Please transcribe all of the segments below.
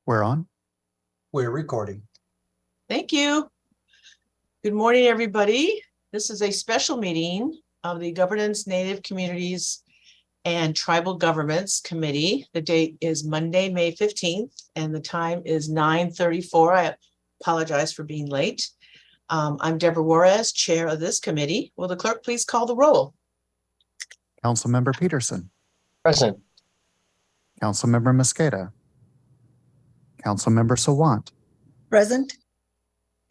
We're on. We're recording. Thank you. Good morning, everybody. This is a special meeting of the Governance, Native Communities, and Tribal Governments Committee. The date is Monday, May 15th, and the time is 9:34. I apologize for being late. I'm Deborah Juarez, chair of this committee. Will the clerk please call the roll? Councilmember Peterson. Present. Councilmember Mosqueda. Councilmember Sawant. Present.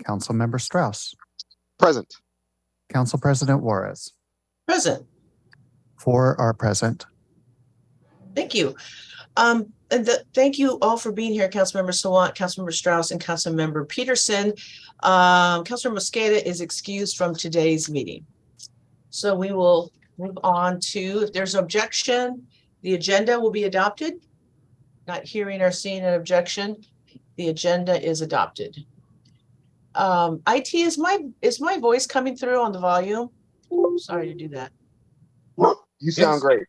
Councilmember Strauss. Present. Council President Juarez. Present. 4 are present. Thank you. Thank you all for being here, Councilmember Sawant, Councilmember Strauss, and Councilmember Peterson. Councilmember Mosqueda is excused from today's meeting. So we will move on to, if there's objection, the agenda will be adopted. Not hearing or seeing an objection, the agenda is adopted. IT, is my voice coming through on the volume? Sorry to do that. You sound Yes. great.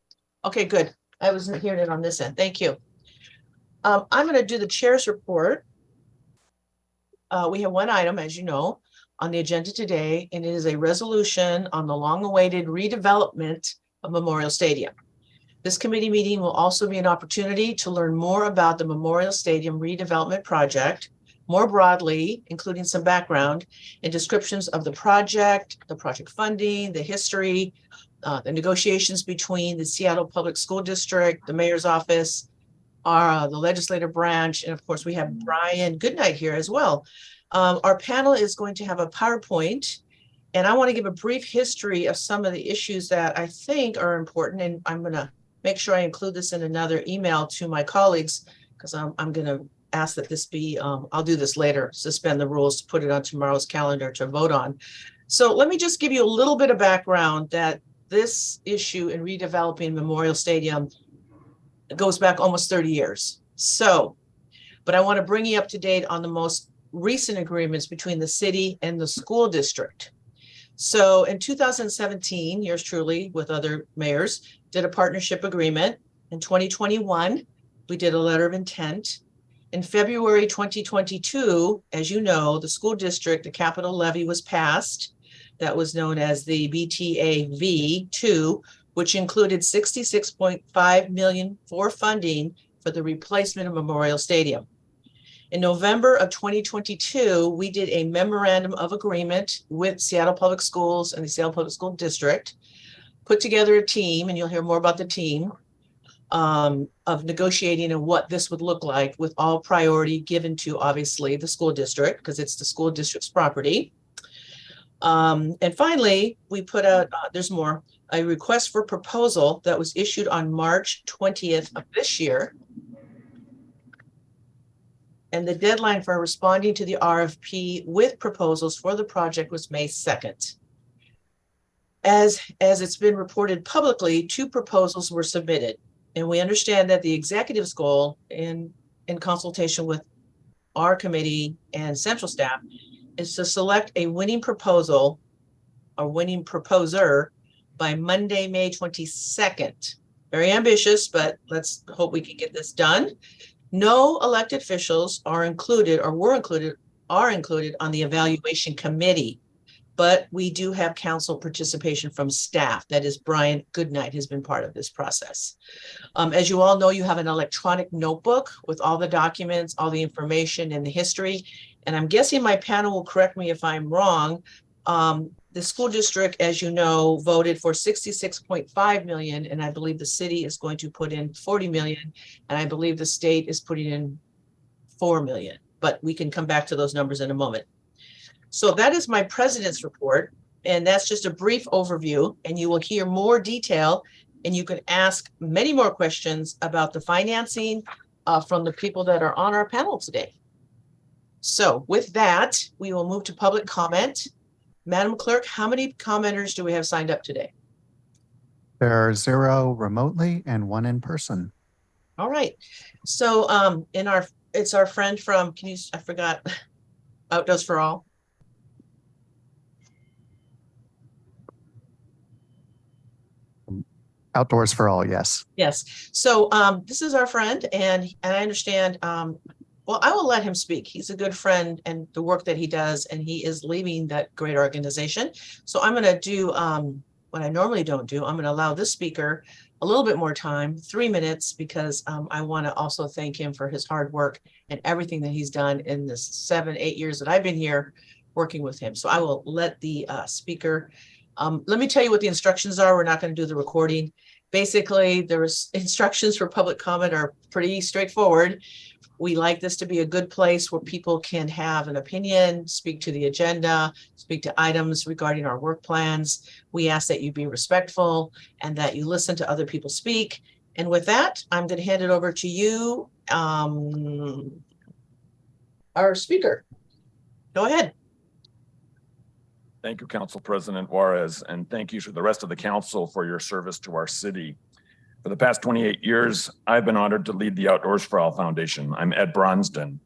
Okay, good. I wasn't hearing it on this end. Thank you. I'm going to do the chair's report. We have one item, as you know, on the agenda today, and it is a resolution on the long-awaited redevelopment of Memorial Stadium. This committee meeting will also be an opportunity to learn more about the Memorial Stadium redevelopment project, more broadly, including some background and descriptions of the project funding, the history, the negotiations between the Seattle Public School District, the mayor's office, the legislative branch, and of course we have Brian Goodnight here as well. Our panel is going to have a PowerPoint, and I want to give a brief history of some of the issues that I think are important, and I'm going to make sure I include this in another email to my colleagues, because I'm going to ask that this be, I'll do this later, suspend the rules to put it on tomorrow's calendar to vote on. So let me just give you a little bit of background that this issue in redeveloping Memorial Stadium goes back almost 30 years. So, but I want to bring you up to date on the most recent agreements between the city and the school district. So in 2017, yours truly with other mayors did a partnership agreement. In 2021, we did a letter of intent. In February 2022, as you know, the school district, the capital levy was passed. That was known as the BTA V2, which included $66.5 million for funding for the replacement of Memorial Stadium. In November of 2022, we did a memorandum of agreement with Seattle Public Schools and the Seattle Public School District, put together a team, and you'll hear more about the team, of negotiating and what this would look like, with all priority given to, obviously, the school district, because it's the school district's property. And finally, we put out, there's more, a request for proposal that was issued on March 20th of this year. And the deadline for responding to the RFP with proposals for the project was May 2nd. As it's been reported publicly, 2 proposals were submitted. And we understand that the executive's goal in consultation with our committee and central staff is to select a winning proposal or winning proposer by Monday, May 22nd. Very ambitious, but let's hope we can get this done. No elected officials are included on the evaluation committee, but we do have council participation from staff. That is, Brian Goodnight has been part of this process. As you all know, you have an electronic notebook with all the documents, all the information, and the history. And I'm guessing my panel will correct me if I'm wrong. The school district, as you know, voted for $66.5 million, and I believe the city is going to put in $40 million, and I believe the state is putting in $4 million. But we can come back to those numbers in a moment. So that is my president's report, and that's just a brief overview, and you will hear more detail, and you can ask many more questions about the financing from the people that are on our panel today. So with that, we will move to public comment. Madam Clerk, how many commenters do we have signed up today? There are 0 remotely and 1 in person. All right. So it's our friend from, I forgot, Outdoors for All. Outdoors for all, yes. Yes. So this is our friend, and I understand Well, I will let him speak. He's a good friend and the work that he does, and he is leaving that great organization. So I'm going to do what I normally don't do. I'm going to allow this speaker a little bit more time, 3 minutes, because I want to also thank him for his hard work and everything that he's done in this 7-8 years that I've been here working with him. So I will let the speaker, let me tell you what the instructions are. We're not going to do the recording. Basically, there's instructions for public comment are pretty straightforward. We like this to be a good place where people can have an opinion, speak to the agenda, speak to items regarding our work plans. We ask that you be respectful and that you listen to other people speak. And with that, I'm going to hand it over to you, our speaker. Go ahead. Thank you, Council President Juarez, and thank you to the rest of the council for your service to our city. For the past 28 years, I've been honored to lead the Outdoors for All Foundation. I'm Ed Bronsden,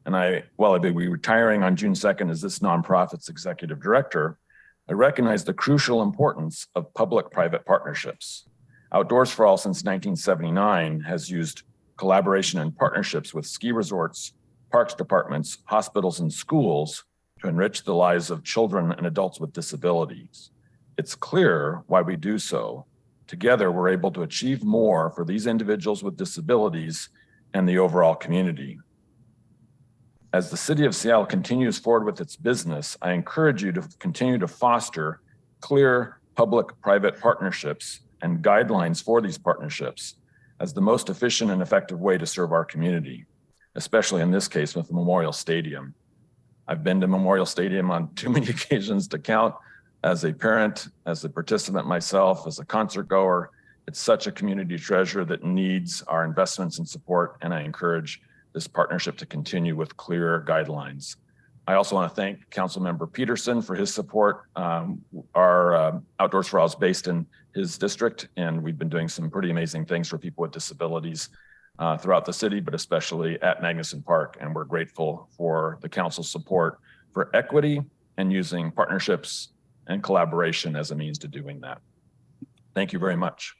and I'll be retiring on June 2nd as this nonprofit's executive director. I recognize the crucial importance of public-private partnerships. Outdoors for All since 1979 has used collaboration and partnerships with ski resorts, parks departments, hospitals, and schools to enrich the lives of children and adults with disabilities. It's clear why we do so. Together, we're able to achieve more for these individuals with disabilities and the overall community. As the city of Seattle continues forward with its business, I encourage you to continue to foster clear public-private partnerships and guidelines for these partnerships as the most efficient and effective way to serve our community, especially in this case with the Memorial Stadium. I've been to Memorial Stadium on too many occasions to count. As a parent, as a participant myself, as a concert goer, it's such a community treasure that needs our investments and support, and I encourage this partnership to continue with clear guidelines. I also want to thank Councilmember Peterson for his support. Our Outdoors for All is based in his district, and we've been doing some pretty amazing things for people with disabilities throughout the city, but especially at Magnuson Park, and we're grateful for the council's support for equity and using partnerships and collaboration as a means to doing that. Thank you very much.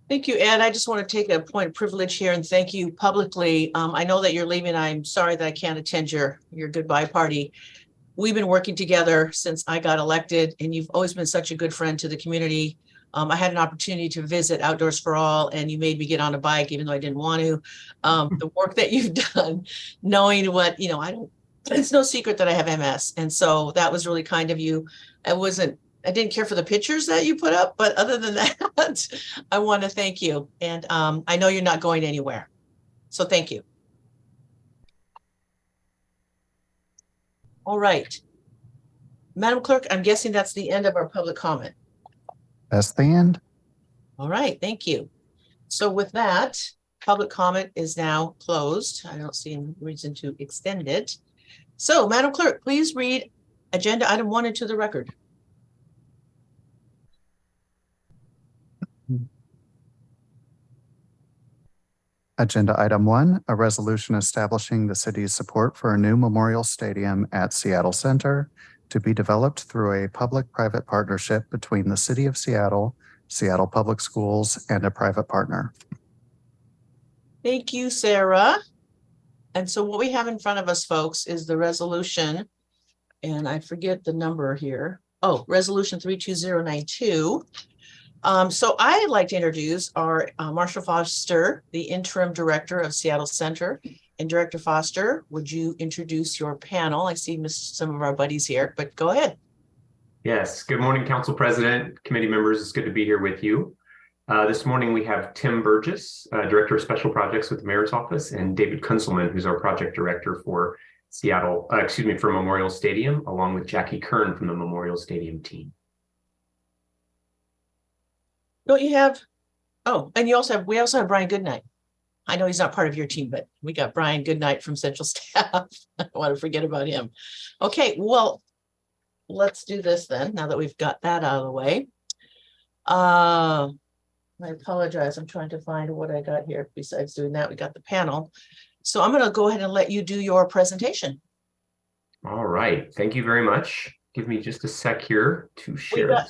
Thank you, Ed. I just want to take a point of privilege here and thank you publicly. I know that you're leaving. I'm sorry that I can't attend your goodbye party. We've been working together since I got elected, and you've always been such a good friend to the community. I had an opportunity to visit Outdoors for All, and you made me get on a bike, even though I didn't want to. The work that you've done, knowing what, it's no secret that I have MS. And so that was really kind of you. I didn't care for the pictures that you put up, but other than that, I want to thank you. And I know you're not going anywhere. So thank you. All right. Madam Clerk, I'm guessing that's the end of our public comment. That's the end. All right, thank you. So with that, public comment is now closed. I don't see any reason to extend it. So, Madam Clerk, please read agenda item 1 into the record. Agenda item 1, a resolution establishing the city's support for a new memorial stadium at Seattle Center to be developed through a public-private partnership between the City of Seattle, Seattle Public Schools, and a private partner. Thank you, Sarah. And so what we have in front of us, folks, is the resolution, and I forget the number here. Oh, resolution 32092. So I'd like to introduce our Marshall Foster, the interim director of Seattle Center. And Director Foster, would you introduce your panel? I see some of our buddies here, but go ahead. Yes, good morning, Council President, committee members. It's good to be here with you. This morning we have Tim Burgess, Director of Special Projects with the Mayor's Office, and David Kunzelman, who's our Project Director for for Memorial Stadium, along with Jackie Kern from the Memorial Stadium team. Don't you have, oh, and we also have Brian Goodnight. I know he's not part of your team, but we got Brian Goodnight from Central Staff. I don't want to forget about him. Okay, well, let's do this then, now that we've got that out of the way. I apologize. I'm trying to find what I got here. Besides doing that, we got the panel. So I'm going to go ahead and let you do your presentation. All right. Thank you very much. Give me just a sec here to share.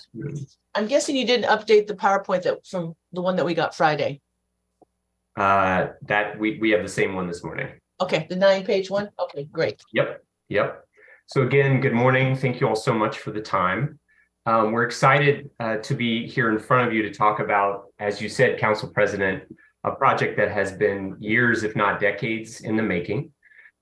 I'm guessing you didn't update the PowerPoint from the one that we got Friday. That we have the same one this morning. Okay, the 9-page one? Okay, great. Yep. So again, good morning. Thank you all so much for the time. We're excited to be here in front of you to talk about, as you said, Council President, a project that has been years, if not decades, in the making.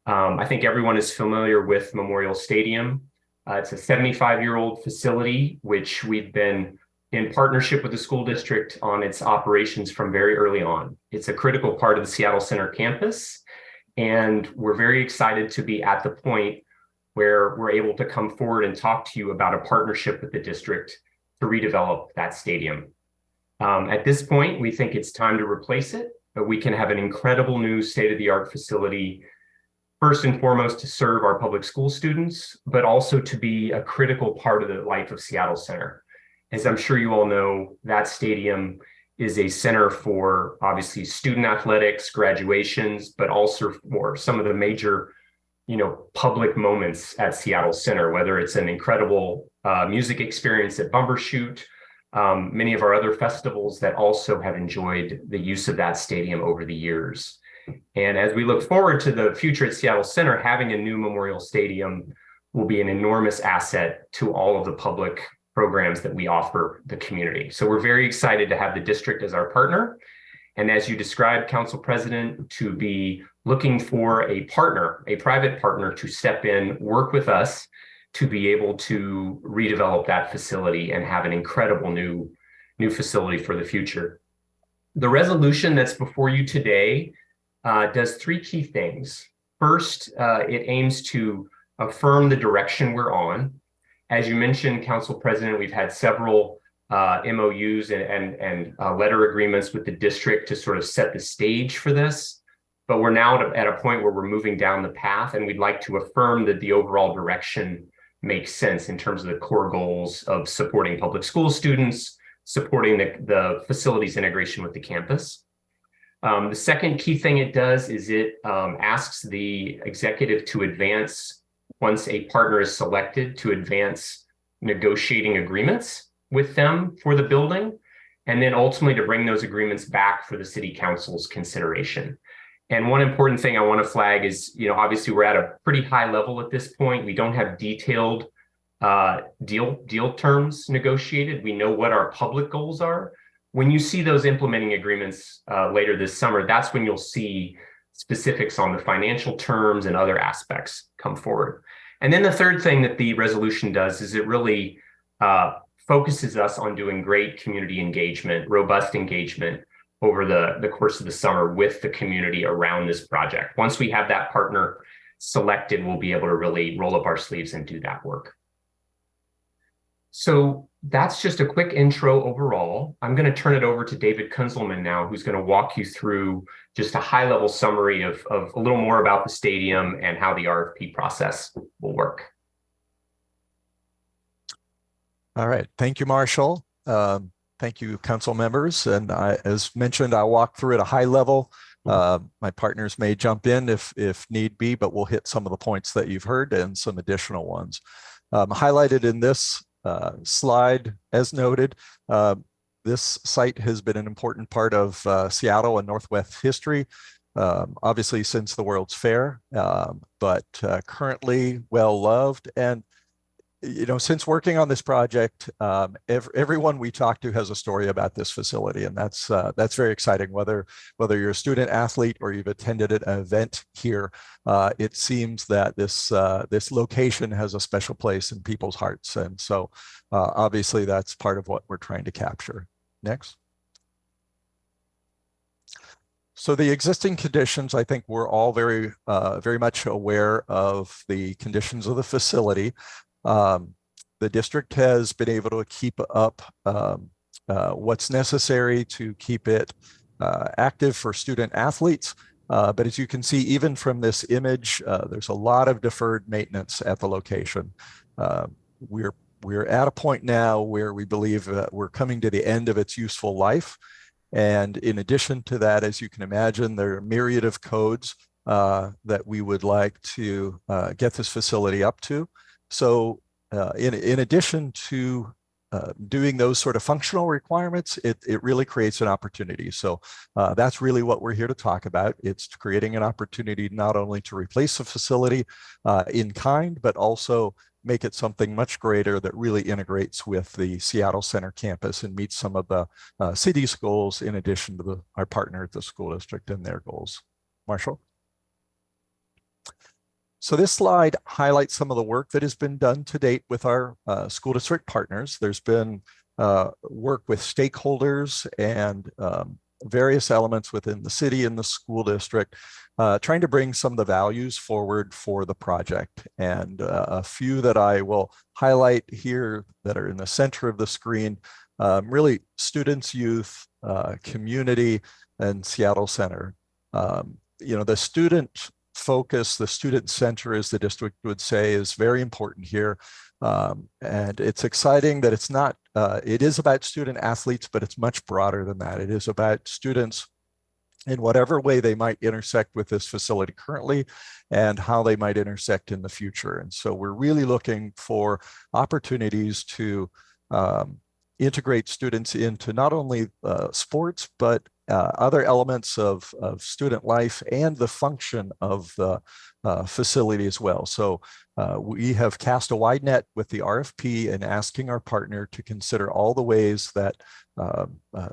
I think everyone is familiar with Memorial Stadium. It's a 75-year-old facility, which we've been in partnership with the school district on its operations from very early on. It's a critical part of the Seattle Center campus, and we're very excited to be at the point where we're able to come forward and talk to you about a partnership with the district to redevelop that stadium. At this point, we think it's time to replace it, but we can have an incredible new state-of-the-art facility, first and foremost to serve our public school students, but also to be a critical part of the life of Seattle Center. As I'm sure you all know, that stadium is a center for obviously student athletics, graduations, but also for some of the major, public moments at Seattle Center, whether it's an incredible music experience at Bumbershoot, many of our other festivals that also have enjoyed the use of that stadium over the years. And as we look forward to the future at Seattle Center, having a new Memorial Stadium will be an enormous asset to all of the public programs that we offer the community. So we're very excited to have the district as our partner. And as you described, Council President, to be looking for a partner, a private partner to step in, work with us to be able to redevelop that facility and have an incredible new facility for the future. The resolution that's before you today does three key things. First, it aims to affirm the direction we're on. As you mentioned, Council President, we've had several MOUs and letter agreements with the district to sort of set the stage for this. But we're now at a point where we're moving down the path, and we'd like to affirm that the overall direction makes sense in terms of the core goals of supporting public school students, supporting the facilities integration with the campus. The second key thing it does is it asks the executive to advance, once a partner is selected, to advance negotiating agreements with them for the building, and then ultimately to bring those agreements back for the city council's consideration. And one important thing I want to flag is, obviously we're at a pretty high level at this point. We don't have detailed deal terms negotiated. We know what our public goals are. When you see those implementing agreements later this summer, that's when you'll see specifics on the financial terms and other aspects come forward. And then the third thing that the resolution does is it really focuses us on doing great community engagement, robust engagement over the course of the summer with the community around this project. Once we have that partner selected, we'll be able to really roll up our sleeves and do that work. So that's just a quick intro overall. I'm going to turn it over to David Kunzelman now, who's going to walk you through just a high-level summary of a little more about the stadium and how the RFP process will work. All right. Thank you, Marshall. Thank you, council members. And as mentioned, I'll walk through at a high level. My partners may jump in if need be, but we'll hit some of the points that you've heard and some additional ones. Highlighted in this slide, as noted, this site has been an important part of Seattle and Northwest history, obviously since the World's Fair, but currently well loved. And since working on this project, everyone we talk to has a story about this facility, and that's very exciting. Whether you're a student athlete or you've attended an event here, it seems that this location has a special place in people's hearts, and so obviously that's part of what we're trying to capture. Next. So the existing conditions, I think we're all very much aware of the conditions of the facility. The district has been able to keep up what's necessary to keep it active for student athletes. But as you can see, even from this image, there's a lot of deferred maintenance at the location. We're at a point now where we believe that we're coming to the end of its useful life. And in addition to that, as you can imagine, there are a myriad of codes that we would like to get this facility up to. So in addition to doing those sort of functional requirements, it really creates an opportunity. So that's really what we're here to talk about. It's creating an opportunity not only to replace a facility in kind, but also make it something much greater that really integrates with the Seattle Center campus and meets some of the city's goals in addition to our partner at the school district and their goals. Marshall? So this slide highlights some of the work that has been done to date with our school district partners. There's been work with stakeholders and various elements within the city and the school district, trying to bring some of the values forward for the project. And a few that I will highlight here that are in the center of the screen, really students, youth, community, and Seattle Center. The student focus, the student center, as the district would say, is very important here. And it's exciting that it's not, it is about student athletes, but it's much broader than that. It is about students in whatever way they might intersect with this facility currently and how they might intersect in the future. And so we're really looking for opportunities to integrate students into not only sports, but other elements of student life and the function of the facility as well. So we have cast a wide net with the RFP and asking our partner to consider all the ways that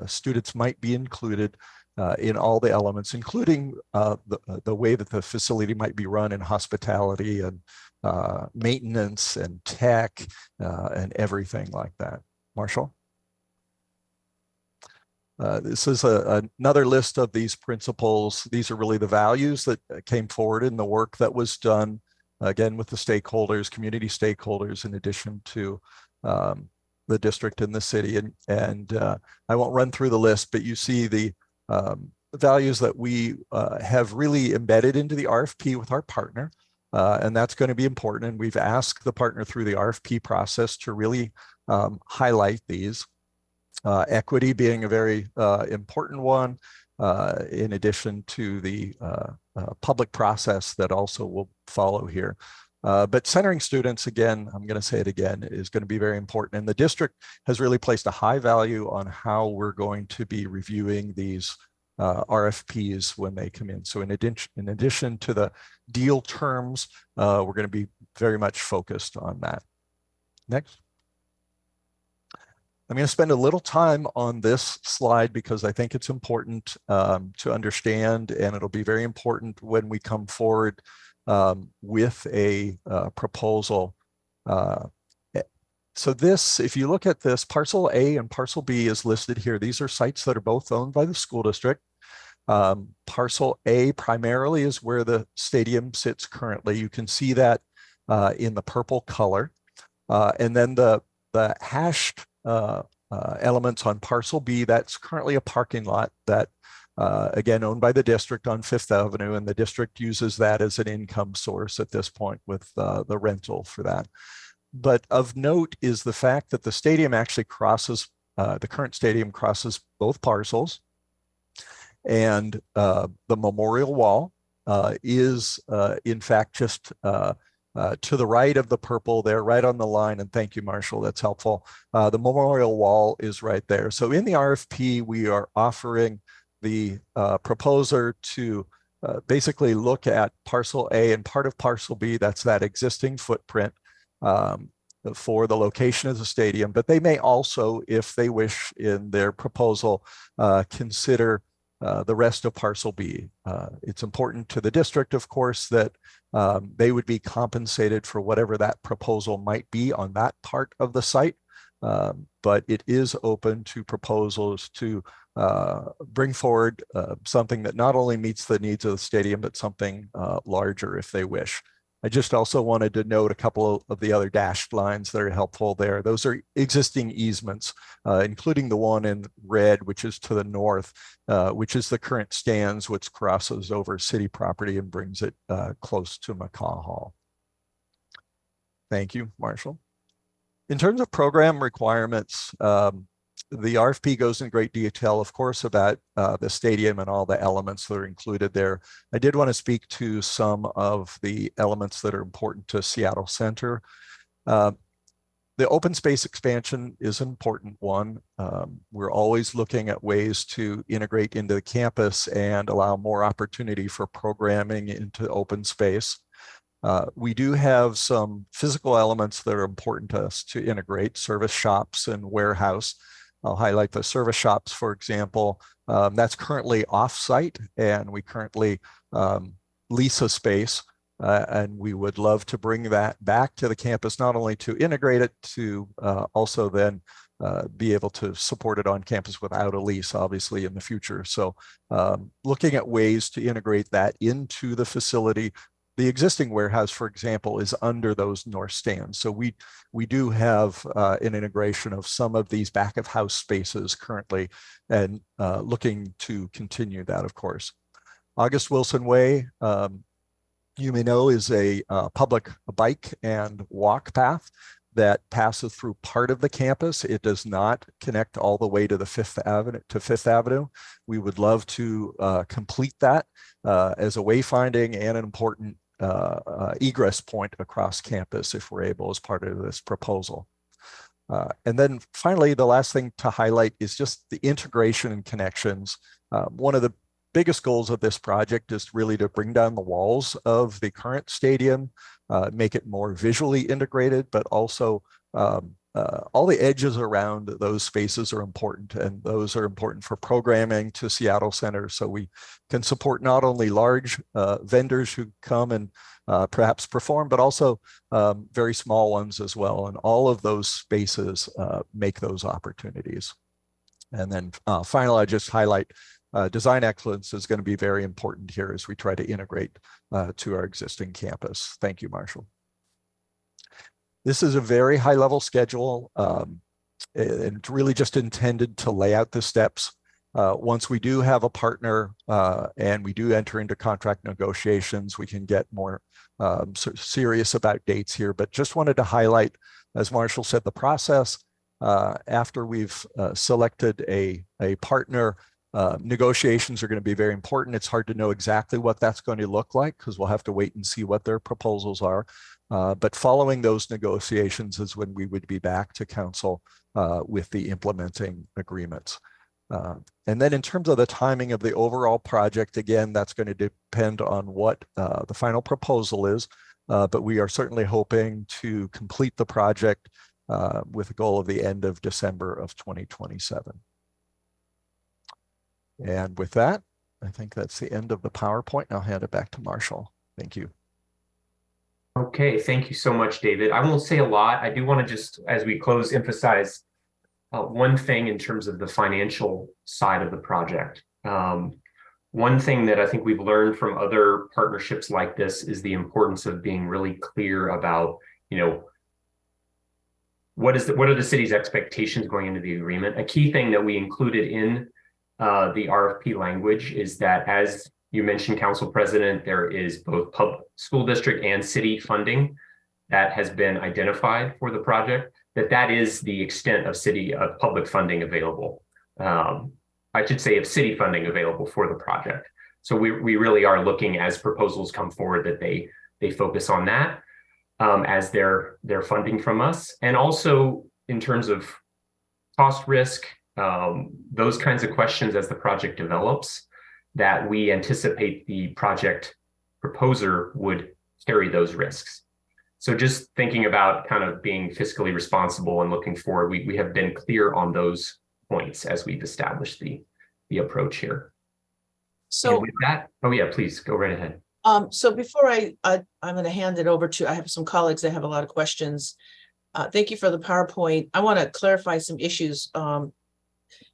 students might be included in all the elements, including the way that the facility might be run in hospitality and maintenance and tech and everything like that. Marshall? This is another list of these principles. These are really the values that came forward in the work that was done, again, with the stakeholders, community stakeholders, in addition to the district and the city. And I won't run through the list, but you see the values that we have really embedded into the RFP with our partner. And that's going to be important. And we've asked the partner through the RFP process to really highlight these. Equity being a very important one, in addition to the public process that also will follow here. But centering students, again, I'm going to say it again, is going to be very important. And the district has really placed a high value on how we're going to be reviewing these RFPs when they come in. So in addition to the deal terms, we're going to be very much focused on that. Next. I'm going to spend a little time on this slide because I think it's important to understand, and it'll be very important when we come forward with a proposal. So this, if you look at this, parcel A and parcel B is listed here. These are sites that are both owned by the school district. Parcel A primarily is where the stadium sits currently. You can see that in the purple color. And then the hashed elements on parcel B, that's currently a parking lot that, again, owned by the district on 5th Avenue, and the district uses that as an income source at this point with the rental for that. But of note is the fact that the stadium actually crosses, the current stadium crosses both parcels, and the memorial wall is in fact just to the right of the purple there, right on the line. And thank you, Marshall, that's helpful. The memorial wall is right there. So in the RFP, we are offering the proposer to basically look at parcel A and part of parcel B, that's that existing footprint for the location of the stadium. But they may also, if they wish in their proposal, consider the rest of parcel B. It's important to the district, of course, that they would be compensated for whatever that proposal might be on that part of the site. But it is open to proposals to bring forward something that not only meets the needs of the stadium, but something larger if they wish. I just also wanted to note a couple of the other dashed lines that are helpful there. Those are existing easements, including the one in red, which is to the north, which is the current stands, which crosses over city property and brings it close to McCaw Hall. Thank you, Marshall. In terms of program requirements, the RFP goes in great detail, of course, about the stadium and all the elements that are included there. I did want to speak to some of the elements that are important to Seattle Center. The open space expansion is an important one. We're always looking at ways to integrate into the campus and allow more opportunity for programming into open space. We do have some physical elements that are important to us to integrate: service shops and warehouse. I'll highlight the service shops, for example. That's currently off-site, and we currently lease a space. And we would love to bring that back to the campus, not only to integrate it, to also then be able to support it on campus without a lease, obviously, in the future. So looking at ways to integrate that into the facility. The existing warehouse, for example, is under those north stands. So we do have an integration of some of these back of house spaces currently, and looking to continue that, of course. August Wilson Way, you may know, is a public bike and walk path that passes through part of the campus. It does not connect all the way to the Fifth Avenue. We would love to complete that as a wayfinding and an important egress point across campus if we're able, as part of this proposal. And then finally, the last thing to highlight is just the integration and connections. One of the biggest goals of this project is really to bring down the walls of the current stadium, make it more visually integrated, but also all the edges around those spaces are important, and those are important for programming to Seattle Center, so we can support not only large vendors who come and perhaps perform, but also very small ones as well. And all of those spaces make those opportunities. And then finally, I just highlight design excellence is going to be very important here as we try to integrate to our existing campus. Thank you, Marshall. This is a very high level schedule, and really just intended to lay out the steps. Once we do have a partner and we do enter into contract negotiations, we can get more serious about dates here, but just wanted to highlight, as Marshall said, the process. After we've selected a partner, negotiations are going to be very important. It's hard to know exactly what that's going to look like because we'll have to wait and see what their proposals are. But following those negotiations is when we would be back to council with the implementing agreements. And then in terms of the timing of the overall project, again, that's going to depend on what the final proposal is. But we are certainly hoping to complete the project with a goal of the end of December of 2027. And with that, I think that's the end of the PowerPoint. I'll hand it back to Marshall. Thank you. Okay, thank you so much, David. I won't say a lot. I do want to just, as we close, emphasize one thing in terms of the financial side of the project. One thing that I think we've learned from other partnerships like this is the importance of being really clear about, what are the city's expectations going into the agreement. A key thing that we included in the RFP language is that, as you mentioned, Council President, there is both school district and city funding that has been identified for the project, that is the extent of public funding available. I should say of city funding available for the project. So we really are looking, as proposals come forward, that they focus on that as their funding from us. And also in terms of cost risk, those kinds of questions as the project develops, that we anticipate the project proposer would carry those risks. So just thinking about kind of being fiscally responsible and looking forward, we have been clear on those points as we've established the approach here. So and with that, oh yeah, please go right ahead. So before I'm going to hand it over to, I have some colleagues that have a lot of questions. Thank you for the PowerPoint. I want to clarify some issues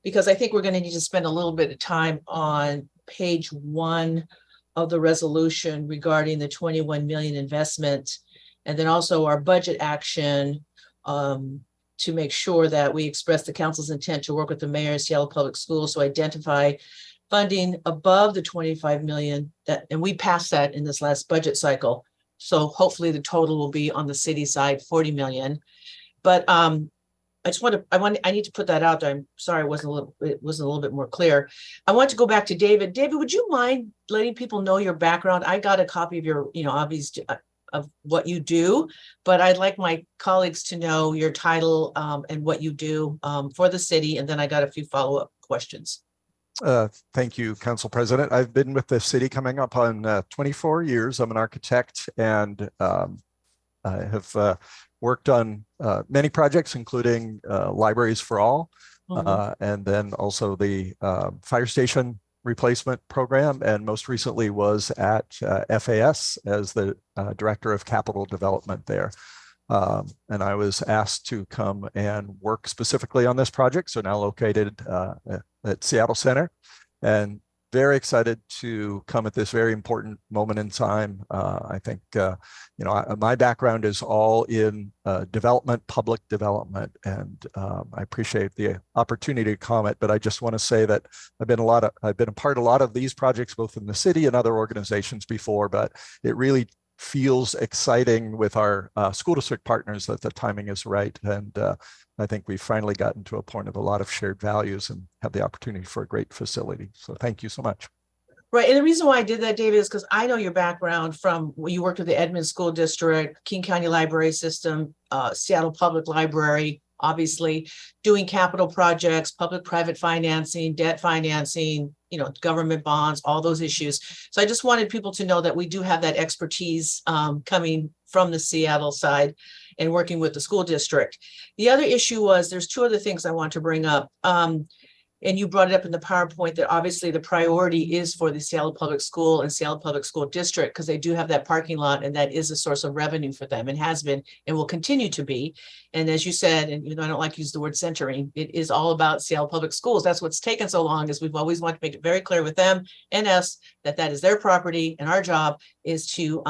because I think we're going to need to spend a little bit of time on page 1 of the resolution regarding the 21 million investment, and then also our budget action to make sure that we express the council's intent to work with the mayor of Seattle Public Schools to identify funding above the 25 million and we passed that in this last budget cycle. So hopefully the total will be on the city side, 40 million. But I need to put that out there. I'm sorry, it wasn't a little bit more clear. I want to go back to David. David, would you mind letting people know your background? I got a copy of your, obvious of what you do, but I'd like my colleagues to know your title and what you do for the city. And then I got a few follow-up questions. Thank you, Council President. I've been with the city coming up on 24 years. I'm an architect, and I have worked on many projects, including Libraries for All, and then also the fire station replacement program, and most recently was at FAS as the Director of Capital Development there. And I was asked to come and work specifically on this project, so now located at Seattle Center, and very excited to come at this very important moment in time. I think, my background is all in development, public development, and I appreciate the opportunity to comment, but I just want to say that I've been a part of a lot of these projects, both in the city and other organizations before, but it really feels exciting with our school district partners that the timing is right. And I think we've finally gotten to a point of a lot of shared values and have the opportunity for a great facility. So thank you so much. Right. And the reason why I did that, David, is because I know your background from when you worked with the Edmonds School District, King County Library System, Seattle Public Library, obviously doing capital projects, public-private financing, debt financing, government bonds, all those issues. So I just wanted people to know that we do have that expertise coming from the Seattle side and working with the school district. The other issue was, there's two other things I want to bring up. And you brought it up in the PowerPoint that obviously the priority is for the Seattle Public School and Seattle Public School District, because they do have that parking lot, and that is a source of revenue for them and has been and will continue to be. And as you said, and I don't like to use the word centering, it is all about Seattle Public Schools. That's what's taken so long, is we've always wanted to make it very clear with them and us that that is their property, and our job is to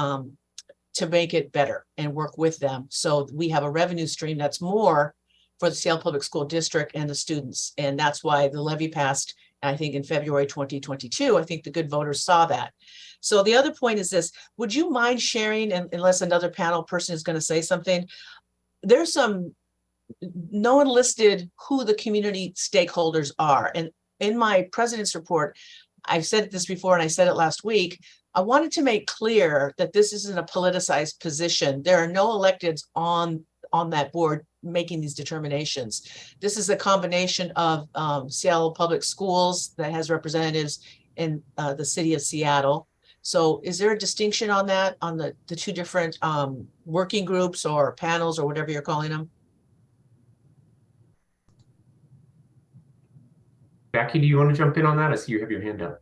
make it better and work with them. So we have a revenue stream that's more for the Seattle Public School District and the students. And that's why the levy passed, I think, in February 2022. I think the good voters saw that. So the other point is this: would you mind sharing, and unless another panel person is going to say something, there's no one listed who the community stakeholders are. And in my president's report, I've said this before and I said it last week, I wanted to make clear that this isn't a politicized position. There are no electeds on that board making these determinations. This is a combination of Seattle Public Schools that has representatives in the city of Seattle. So is there a distinction on that, on the two different working groups or panels or whatever you're calling them? Jackie, do you want to jump in on that? I see you have your hand up.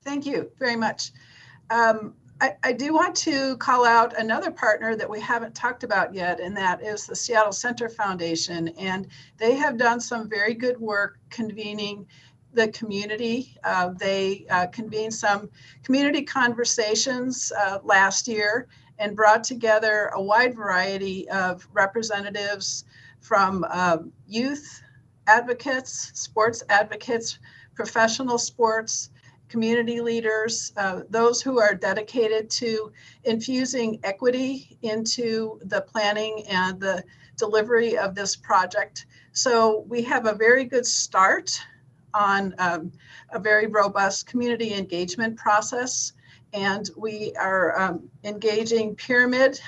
Thank you very much. I do want to call out another partner that we haven't talked about yet, and that is the Seattle Center Foundation. And they have done some very good work convening the community. They convened some community conversations last year and brought together a wide variety of representatives from youth advocates, sports advocates, professional sports, community leaders, those who are dedicated to infusing equity into the planning and the delivery of this project. So we have a very good start on a very robust community engagement process. And we are engaging Pyramid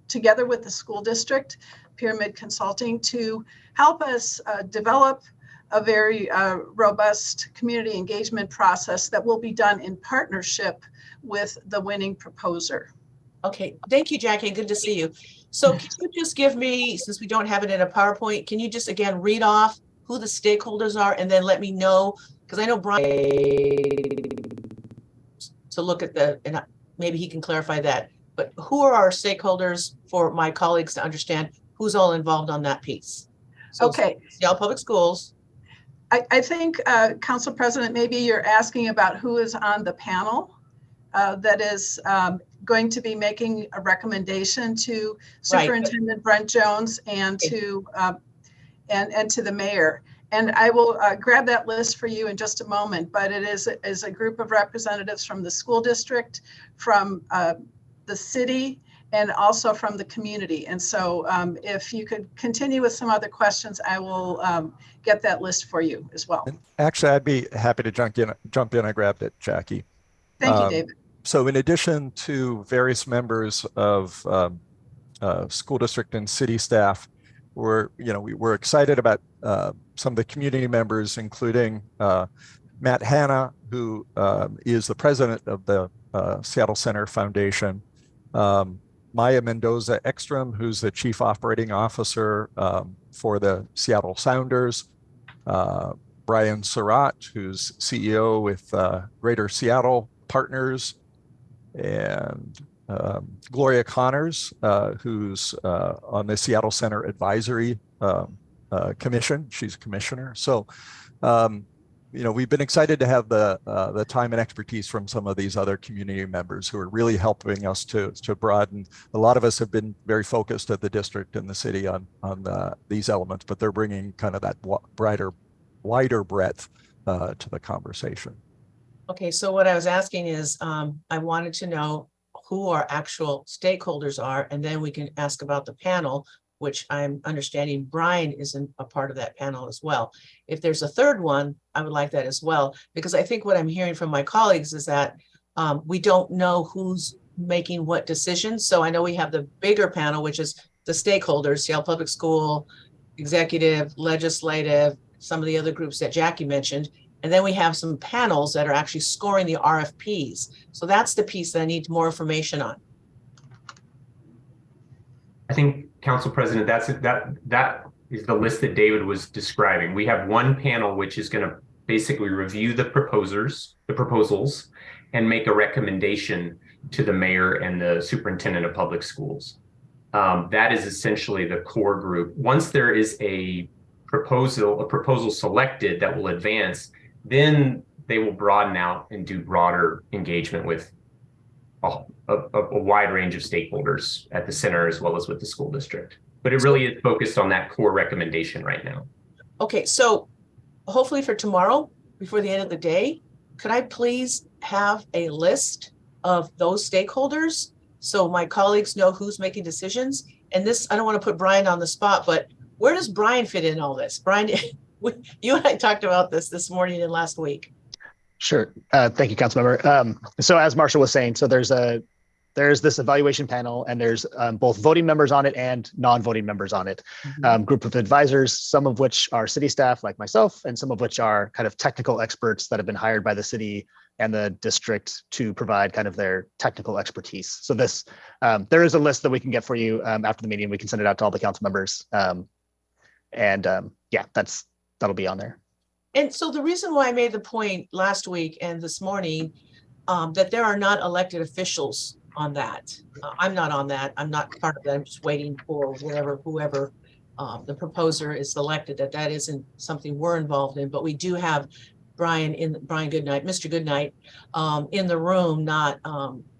together with the school district, Pyramid Consulting, to help us develop a very robust community engagement process that will be done in partnership with the winning proposer. Okay, thank you, Jackie. Good to see you. So can you just give me, since we don't have it in a PowerPoint, can you just again read off who the stakeholders are, and then let me know, because I know Brian to look at and maybe he can clarify that, but who are our stakeholders for my colleagues to understand who's all involved on that piece? So okay. Seattle Public Schools. I think, Council President, maybe you're asking about who is on the panel that is going to be making a recommendation to Superintendent Brent Jones and to the mayor. And I will grab that list for you in just a moment, but it is a group of representatives from the school district, from the city, and also from the community. And so if you could continue with some other questions, I will get that list for you as well. And actually, I'd be happy to jump in. I grabbed it, Jackie. Thank you, David. So in addition to various members of school district and city staff, we're excited about some of the community members, including Matt Hanna, who is the president of the Seattle Center Foundation, Maya Mendoza Ekstrom, who's the chief operating officer for the Seattle Sounders, Brian Surratt, who's CEO with Greater Seattle Partners, and Gloria Connors, who's on the Seattle Center Advisory Commission. She's a commissioner. So, we've been excited to have the time and expertise from some of these other community members who are really helping us to broaden. A lot of us have been very focused at the district and the city on these elements, but they're bringing kind of that wider breadth to the conversation. Okay, so what I was asking is, I wanted to know who our actual stakeholders are, and then we can ask about the panel, which I'm understanding Brian isn't a part of that panel as well. If there's a third one, I would like that as well, because I think what I'm hearing from my colleagues is that we don't know who's making what decisions. So I know we have the bigger panel, which is the stakeholders, Seattle Public School, executive, legislative, some of the other groups that Jackie mentioned. And then we have some panels that are actually scoring the RFPs. So that's the piece that I need more information on. I think, Council President, that is the list that David was describing. We have one panel which is going to basically review the proposals, and make a recommendation to the mayor and the superintendent of public schools. That is essentially the core group. Once there is a proposal selected that will advance, then they will broaden out and do broader engagement with a wide range of stakeholders at the center as well as with the school district. But it really is focused on that core recommendation right now. Okay, so hopefully for tomorrow, before the end of the day, could I please have a list of those stakeholders so my colleagues know who's making decisions? And this, I don't want to put Brian on the spot, but where does Brian fit in all this? Brian, you and I talked about this morning and last week. Sure. Thank you, Councilmember. So as Marshall was saying, so there's this evaluation panel, and there's both voting members on it and non-voting members on it. Group of advisors, some of which are city staff like myself, and some of which are kind of technical experts that have been hired by the city and the district to provide kind of their technical expertise. So this, there is a list that we can get for you after the meeting. We can send it out to all the council members. Yeah, that'll be on there. And so the reason why I made the point last week and this morning that there are not elected officials on that. I'm not on that. I'm not part of that. I'm just waiting for whoever the proposer is selected, that isn't something we're involved in, but we do have Brian Goodnight, Mr. Goodnight in the room, not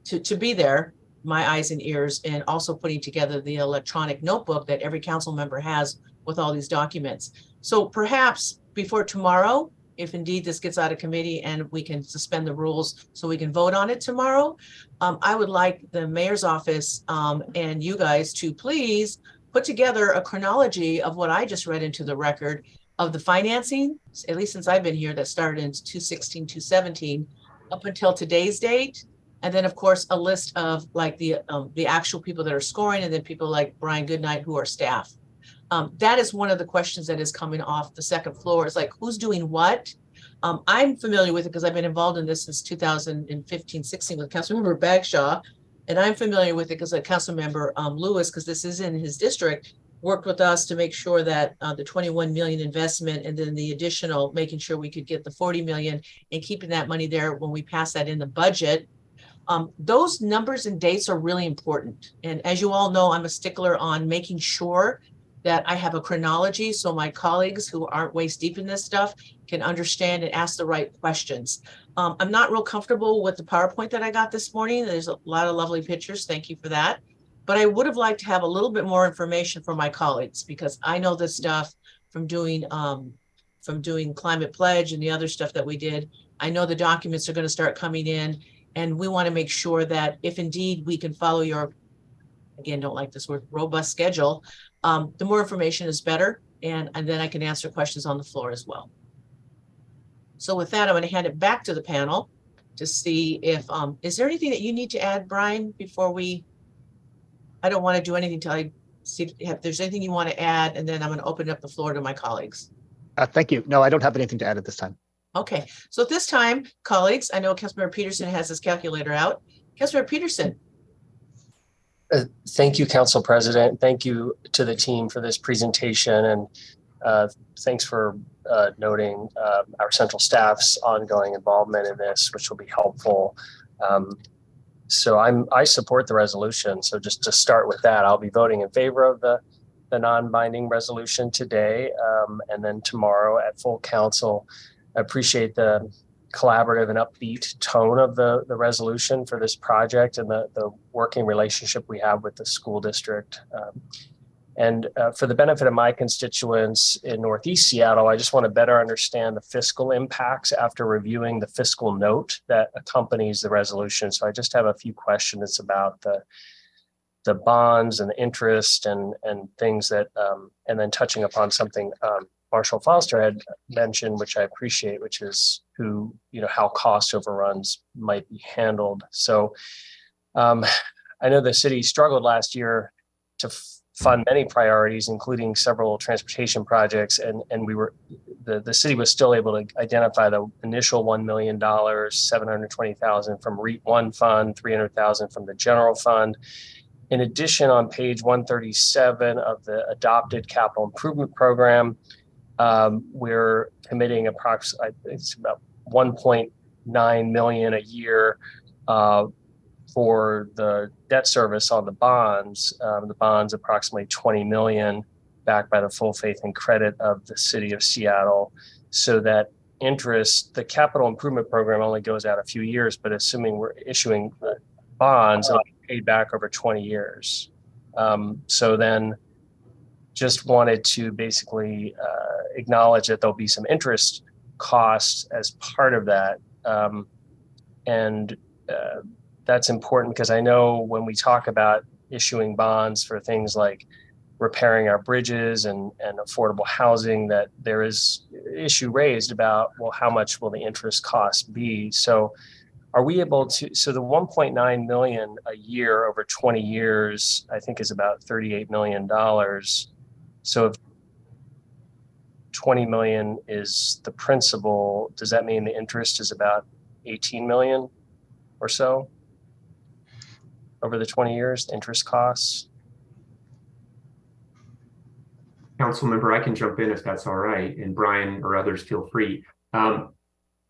to be there, my eyes and ears, and also putting together the electronic notebook that every council member has with all these documents. So perhaps before tomorrow, if indeed this gets out of committee and we can suspend the rules so we can vote on it tomorrow, I would like the mayor's office and you guys to please put together a chronology of what I just read into the record of the financing, at least since I've been here, that started in 2016, 2017, up until today's date. And then of course, a list of like the actual people that are scoring, and then people like Brian Goodnight who are staff. That is one of the questions that is coming off the second floor. It's like, who's doing what? I'm familiar with it because I've been involved in this since 2015, 16 with Councilmember Bagshaw. And I'm familiar with it because Councilmember Lewis, because this is in his district, worked with us to make sure that the 21 million investment and then the additional, making sure we could get the 40 million and keeping that money there when we pass that in the budget. Those numbers and dates are really important. And as you all know, I'm a stickler on making sure that I have a chronology so my colleagues who aren't waist deep in this stuff can understand and ask the right questions. I'm not real comfortable with the PowerPoint that I got this morning. There's a lot of lovely pictures. Thank you for that. But I would have liked to have a little bit more information for my colleagues, because I know this stuff from doing Climate Pledge and the other stuff that we did. I know the documents are going to start coming in, and we want to make sure that if indeed we can follow your, again, don't like this word, robust schedule, the more information is better. And then I can answer questions on the floor as well. So with that, I'm going to hand it back to the panel to see if, is there anything that you need to add, Brian, before I don't want to do anything till I see if there's anything you want to add, and then I'm going to open up the floor to my colleagues. Thank you. No, I don't have anything to add at this time. Okay, so at this time, colleagues, I know Councilmember Peterson has his calculator out. Councilmember Peterson. Thank you, Council President. Thank you to the team for this presentation, and thanks for noting our central staff's ongoing involvement in this, which will be helpful. So I support the resolution. So just to start with that, I'll be voting in favor of the non-binding resolution today, and then tomorrow at full council. I appreciate the collaborative and upbeat tone of the resolution for this project and the working relationship we have with the school district. And for the benefit of my constituents in Northeast Seattle, I just want to better understand the fiscal impacts after reviewing the fiscal note that accompanies the resolution. So I just have a few questions about the bonds and the interest and things that, and then touching upon something Marshall Foster had mentioned, which I appreciate, which is how cost overruns might be handled. So I know the city struggled last year to fund many priorities, including several transportation projects, and the city was still able to identify the initial $1 million, $720,000 from REAP 1 fund, $300,000 from the general fund. In addition, on page 137 of the adopted capital improvement program, we're committing approximately, it's about $1.9 million a year for the debt service on the bonds. The bonds approximately $20 million, backed by the full faith and credit of the city of Seattle, so that interest, the capital improvement program only goes out a few years, but assuming we're issuing bonds, it'll be paid back over 20 years. So then just wanted to basically acknowledge that there'll be some interest costs as part of that. That's important because I know when we talk about issuing bonds for things like repairing our bridges and affordable housing, that there is issue raised about, well, how much will the interest cost be? So are we able to, so the 1.9 million a year over 20 years, I think is about $38 million. So if 20 million is the principal, does that mean the interest is about 18 million or so over the 20 years, the interest costs? Council member, I can jump in if that's all right, and Brian or others feel free.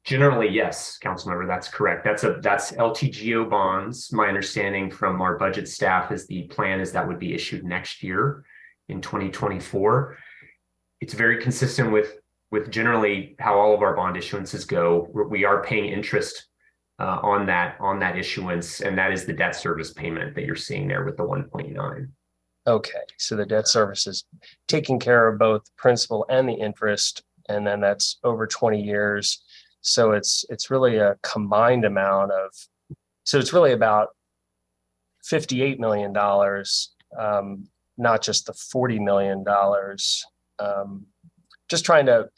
Generally, yes, council member, that's correct. That's LTGO bonds. My understanding from our budget staff is the plan is that would be issued next year in 2024. It's very consistent with generally how all of our bond issuances go. We are paying interest on that issuance, and that is the debt service payment that you're seeing there with the 1.9. Okay, so the debt service is taking care of both the principal and the interest, and then that's over 20 years. So it's really a combined amount of, so it's really about $58 million, not just the $40 million. Just trying to,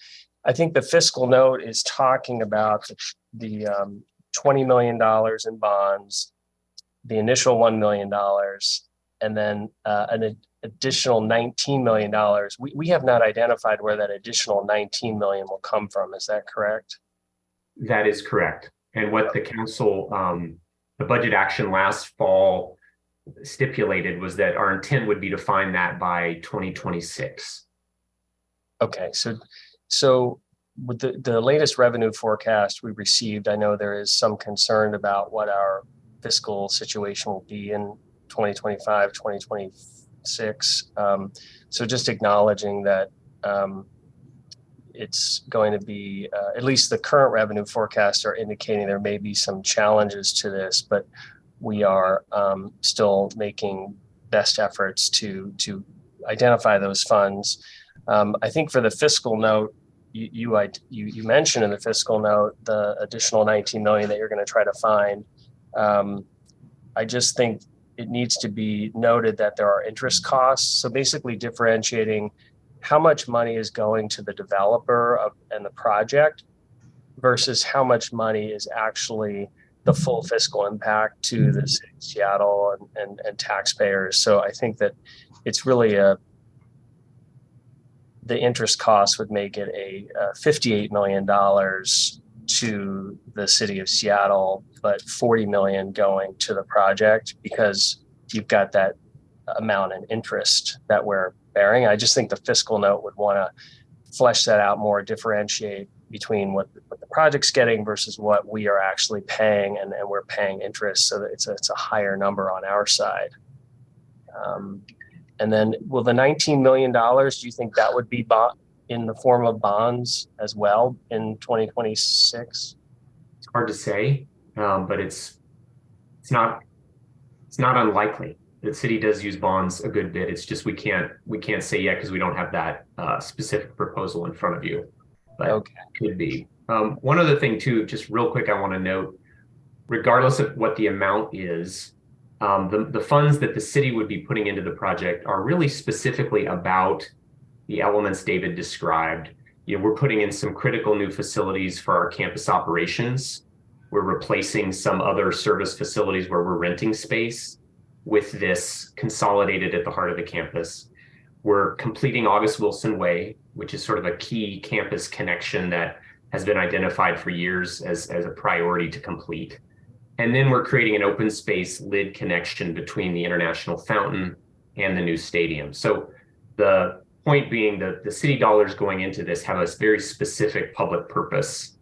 I think the fiscal note is talking about the $20 million in bonds, the initial $1 million, and then an additional $19 million. We have not identified where that additional $19 million will come from. Is that correct? That is correct. And what the council, the budget action last fall stipulated was that our intent would be to find that by 2026. Okay, so with the latest revenue forecast we received, I know there is some concern about what our fiscal situation will be in 2025, 2026. So just acknowledging that it's going to be, at least the current revenue forecasts are indicating there may be some challenges to this, but we are still making best efforts to identify those funds. I think for the fiscal note, you mentioned in the fiscal note the additional 19 million that you're going to try to find. I just think it needs to be noted that there are interest costs. So basically differentiating how much money is going to the developer and the project versus how much money is actually the full fiscal impact to the city of Seattle and taxpayers. So I think that it's really the interest cost would make it a $58 million to the city of Seattle, but 40 million going to the project because you've got that amount in interest that we're bearing. I just think the fiscal note would want to flesh that out more, differentiate between what the project's getting versus what we are actually paying, and we're paying interest, so that it's a higher number on our side. And then will the $19 million, do you think that would be bought in the form of bonds as well in 2026? It's hard to say, but it's not unlikely. The city does use bonds a good bit. It's just we can't say yet because we don't have that specific proposal in front of you. But okay. It could be. One other thing too, just real quick, I want to note, regardless of what the amount is, the funds that the city would be putting into the project are really specifically about the elements David described. You know, we're putting in some critical new facilities for our campus operations. We're replacing some other service facilities where we're renting space with this consolidated at the heart of the campus. We're completing August Wilson Way, which is sort of a key campus connection that has been identified for years as a priority to complete. And then we're creating an open space lid connection between the International Fountain and the new stadium. So the point being that the city dollars going into this have a very specific public purpose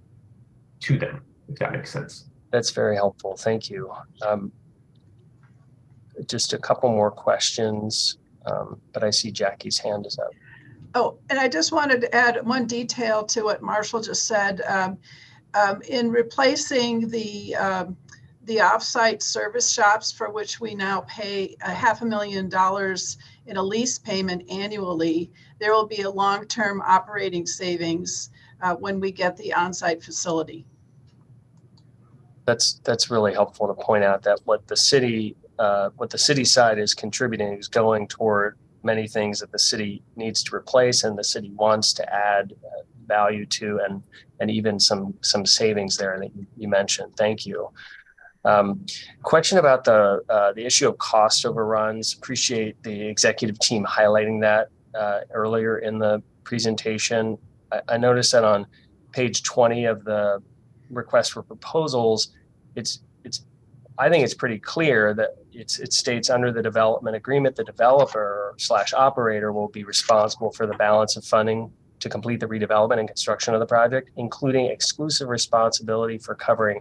to them, if that makes sense. That's very helpful. Thank you. Just a couple more questions, but I see Jackie's hand is up. Oh, and I just wanted to add one detail to what Marshall just said. In replacing the offsite service shops, for which we now pay $500,000 in a lease payment annually, there will be a long-term operating savings when we get the on-site facility. That's really helpful to point out that what the city side is contributing is going toward many things that the city needs to replace and the city wants to add value to, and even some savings there that you mentioned. Thank you. Question about the issue of cost overruns. Appreciate the executive team highlighting that earlier in the presentation. I noticed that on page 20 of the request for proposals, I think it's pretty clear that it states under the development agreement, the developer / operator will be responsible for the balance of funding to complete the redevelopment and construction of the project, including exclusive responsibility for covering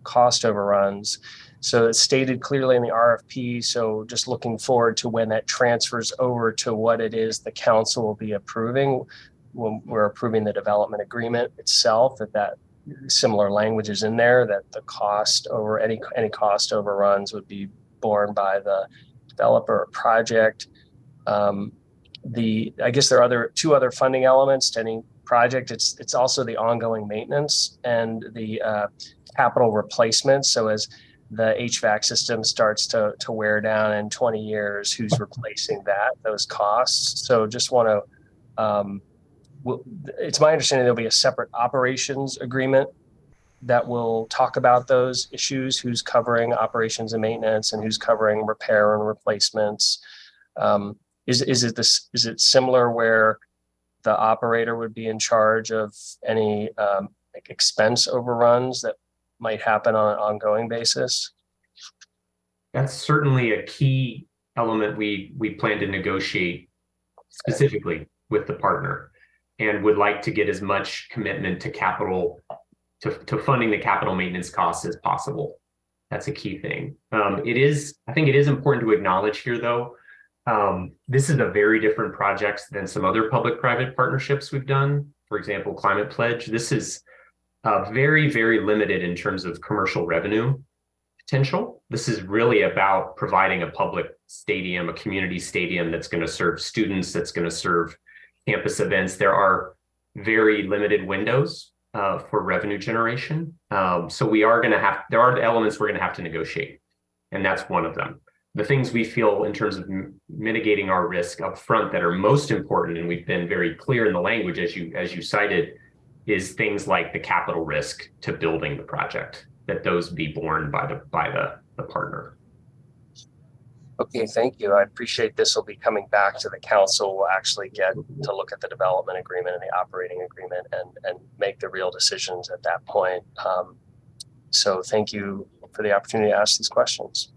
cost overruns. So it's stated clearly in the RFP. So just looking forward to when that transfers over to what it is the council will be approving when we're approving the development agreement itself, that similar language is in there, that the cost over any cost overruns would be borne by the developer or project. I guess there are two other funding elements to any project. It's also the ongoing maintenance and the capital replacement. So as the HVAC system starts to wear down in 20 years, who's replacing those costs? So just want to it's my understanding there'll be a separate operations agreement that will talk about those issues, who's covering operations and maintenance and who's covering repair and replacements. Is it similar where the operator would be in charge of any expense overruns that might happen on an ongoing basis? That's certainly a key element we plan to negotiate specifically with the partner, and would like to get as much commitment to capital, to funding the capital maintenance costs as possible. That's a key thing. I think it is important to acknowledge here though, this is a very different project than some other public-private partnerships we've done. For example, Climate Pledge. This is very, very limited in terms of commercial revenue potential. This is really about providing a public stadium, a community stadium that's going to serve students, that's going to serve campus events. There are very limited windows for revenue generation. So there are elements we're going to have to negotiate, and that's one of them. The things we feel in terms of mitigating our risk up front that are most important, and we've been very clear in the language as you cited, is things like the capital risk to building the project. that those be borne by the partner. Okay, thank you. I appreciate this will be coming back to the council. We'll actually get to look at the development agreement and the operating agreement and make the real decisions at that point. So thank you for the opportunity to ask these questions.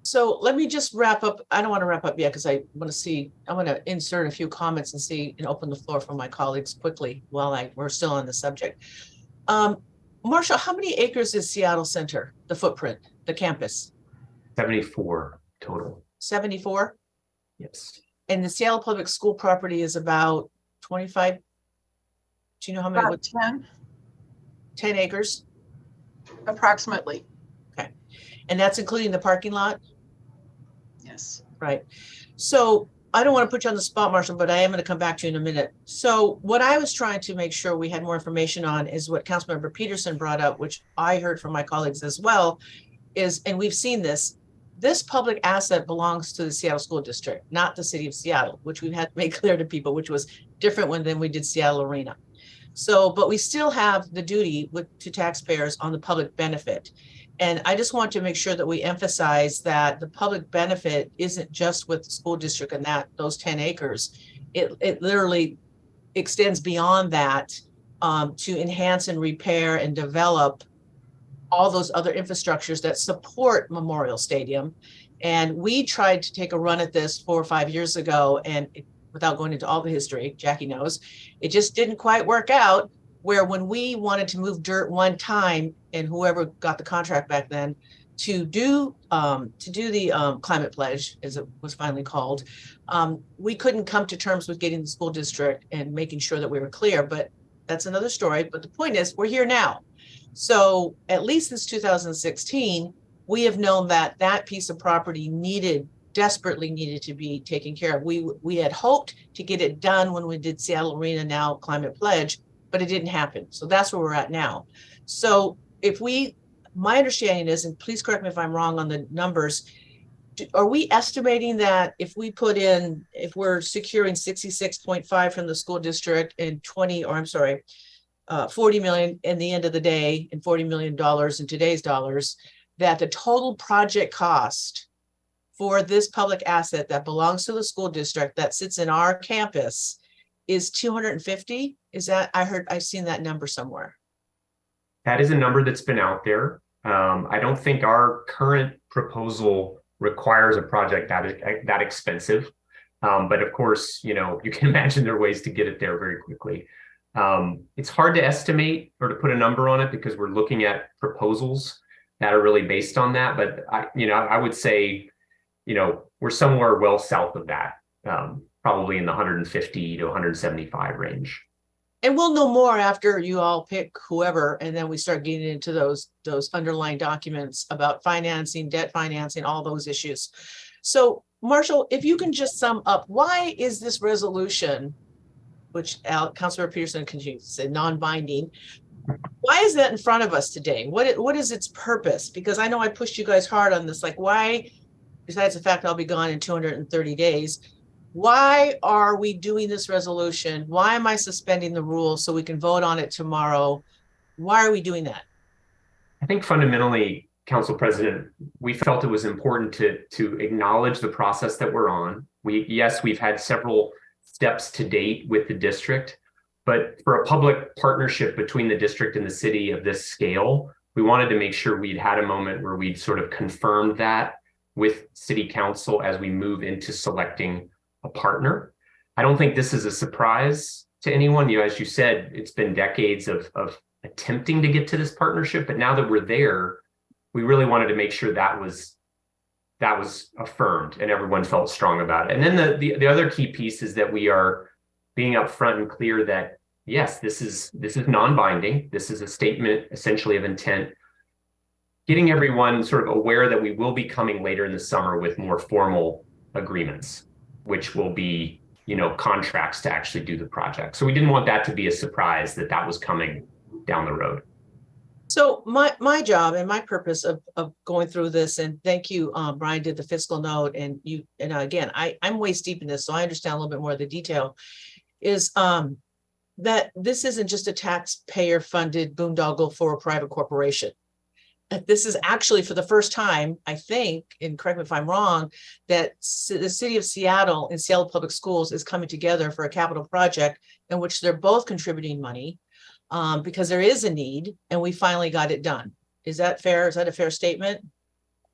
So let me just wrap up. I don't want to wrap up yet because I want to insert a few comments and see and open the floor for my colleagues quickly while we're still on the subject. Marshall, how many acres is Seattle Center, the footprint, the campus? 74 total. 74? Yes. And the Seattle Public School property is about 25. Do you know how many? About 10, 10 acres? approximately. Okay. And that's including the parking lot? Yes. Right. So I don't want to put you on the spot, Marshall, but I am going to come back to you in a minute. So what I was trying to make sure we had more information on is what Councilmember Peterson brought up, which I heard from my colleagues as well, is, and we've seen this public asset belongs to the Seattle School District, not the city of Seattle, which we've had to make clear to people, which was different than we did Seattle Arena. So, but we still have the duty to taxpayers on the public benefit. And I just want to make sure that we emphasize that the public benefit isn't just with the school district and those 10 acres. It literally extends beyond that to enhance and repair and develop all those other infrastructures that support Memorial Stadium. And we tried to take a run at this 4 or 5 years ago, and without going into all the history, Jackie knows, it just didn't quite work out, where when we wanted to move dirt one time, and whoever got the contract back then to do the climate pledge, as it was finally called, we couldn't come to terms with getting the school district and making sure that we were clear. But that's another story. But the point is, we're here now. So at least since 2016, we have known that that piece of property desperately needed to be taken care of. We had hoped to get it done when we did Seattle Arena, now Climate Pledge, but it didn't happen. So that's where we're at now. So my understanding is, and please correct me if I'm wrong on the numbers, are we estimating that if we're securing 66.5 from the school district and 40 million in the end of the day and $40 million in today's dollars, that the total project cost for this public asset that belongs to the school district that sits in our campus is 250? Is that, I've seen that number somewhere. That is a number that's been out there. I don't think our current proposal requires a project that expensive. But of course, you can imagine there are ways to get it there very quickly. It's hard to estimate or to put a number on it because we're looking at proposals that are really based on that. But I would say, we're somewhere well south of that, probably in the 150 to 175 range. And we'll know more after you all pick whoever, and then we start getting into those underlying documents about financing, debt financing, all those issues. So Marshall, if you can just sum up, why is this resolution, which Councilor Peterson continues to say non-binding, why is that in front of us today? What is its purpose? Because I know I pushed you guys hard on this, like why, besides the fact I'll be gone in 230 days, why are we doing this resolution? Why am I suspending the rules so we can vote on it tomorrow? Why are we doing that? I think fundamentally, Council President, we felt it was important to acknowledge the process that we're on. We've had several steps to date with the district, but for a public partnership between the district and the city of this scale, we wanted to make sure we'd had a moment where we'd sort of confirmed that with City Council as we move into selecting a partner. I don't think this is a surprise to anyone. As you said, it's been decades of attempting to get to this partnership, but now that we're there, we really wanted to make sure that was affirmed and everyone felt strong about it. And then the other key piece is that we are being upfront and clear that yes, this is non-binding. This is a statement essentially of intent, getting everyone sort of aware that we will be coming later in the summer with more formal agreements, which will be, contracts to actually do the project. So we didn't want that to be a surprise that was coming down the road. So my job and my purpose of going through this, and thank you, Brian did the fiscal note, and again, I'm waist deep in this, so I understand a little bit more of the detail, is that this isn't just a taxpayer funded boondoggle for a private corporation. this is actually for the first time, I think, and correct me if I'm wrong, that the city of Seattle and Seattle Public Schools is coming together for a capital project in which they're both contributing money because there is a need, and we finally got it done. Is that fair? Is that a fair statement?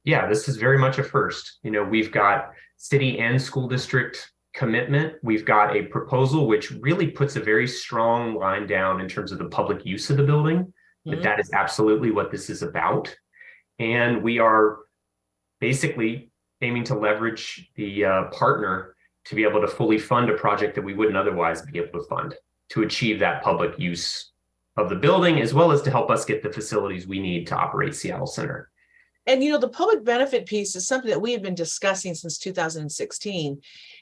Yeah, this is very much a first. You know, we've got city and school district commitment. We've got a proposal which really puts a very strong line down in terms of the public use of the building. That is absolutely what this is about. And we are basically aiming to leverage the partner to be able to fully fund a project that we wouldn't otherwise be able to fund to achieve that public use of the building, as well as to help us get the facilities we need to operate Seattle Center. And, you know, the public benefit piece is something that we have been discussing since 2016.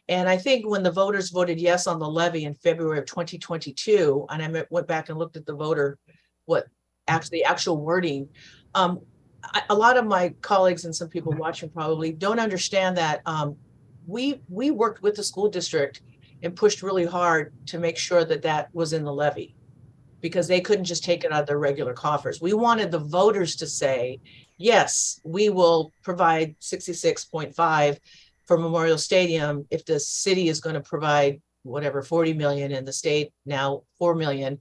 And I think when the voters voted yes on the levy in February of 2022, and I went back and looked at the actual wording, a lot of my colleagues and some people watching probably don't understand that we worked with the school district and pushed really hard to make sure that that was in the levy, because they couldn't just take it out of their regular coffers. We wanted the voters to say, yes, we will provide 66.5 for Memorial Stadium if the city is going to provide whatever 40 million and the state now 4 million,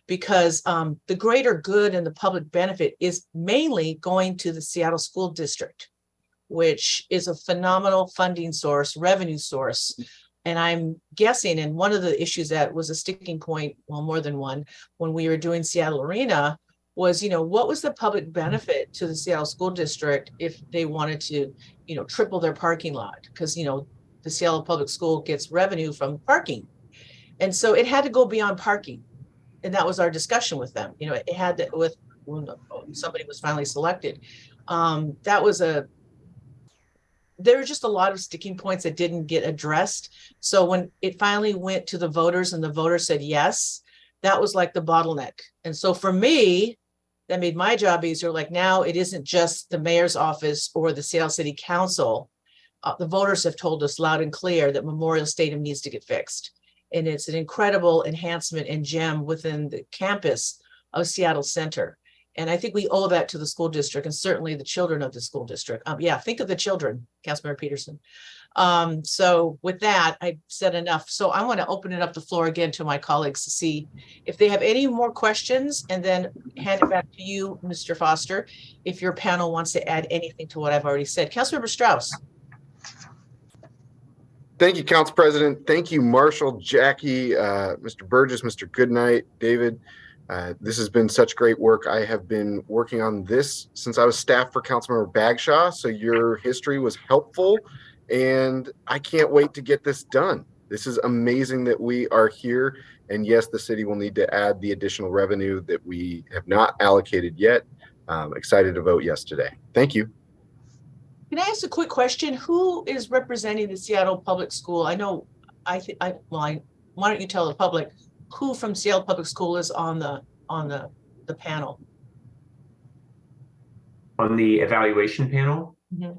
because the greater good and the public benefit is mainly going to the Seattle School District, which is a phenomenal funding source, revenue source. And I'm guessing, and one of the issues that was a sticking point, well, more than one, when we were doing Seattle Arena was, you know, what was the public benefit to the Seattle School District if they wanted to, you know, triple their parking lot? Because, you know, the Seattle Public School gets revenue from parking. And so it had to go beyond parking. And that was our discussion with them. You know, it had to, with when somebody was finally selected. There were just a lot of sticking points that didn't get addressed. So when it finally went to the voters and the voters said yes, that was like the bottleneck. And so for me, that made my job easier. Like now it isn't just the mayor's office or the Seattle City Council. The voters have told us loud and clear that Memorial Stadium needs to get fixed. And it's an incredible enhancement and gem within the campus of Seattle Center. And I think we owe that to the school district and certainly the children of the school district. Yeah, think of the children, Councilmember Peterson. So with that, I've said enough. So I want to open it up the floor again to my colleagues to see if they have any more questions, and then hand it back to you, Mr. Foster, if your panel wants to add anything to what I've already said. Councilmember Strauss. Thank you, Council President. Thank you, Marshall, Jackie, Mr. Burgess, Mr. Goodnight, David. This has been such great work. I have been working on this since I was staff for Councilmember Bagshaw, so your history was helpful, and I can't wait to get this done. This is amazing that we are here, and yes, the city will need to add the additional revenue that we have not allocated yet. Excited to vote yes today. Thank you. Can I ask a quick question? Who is representing the Seattle Public School? I know, why don't you tell the public who from Seattle Public School is on the panel? On the evaluation panel? Mm-hmm.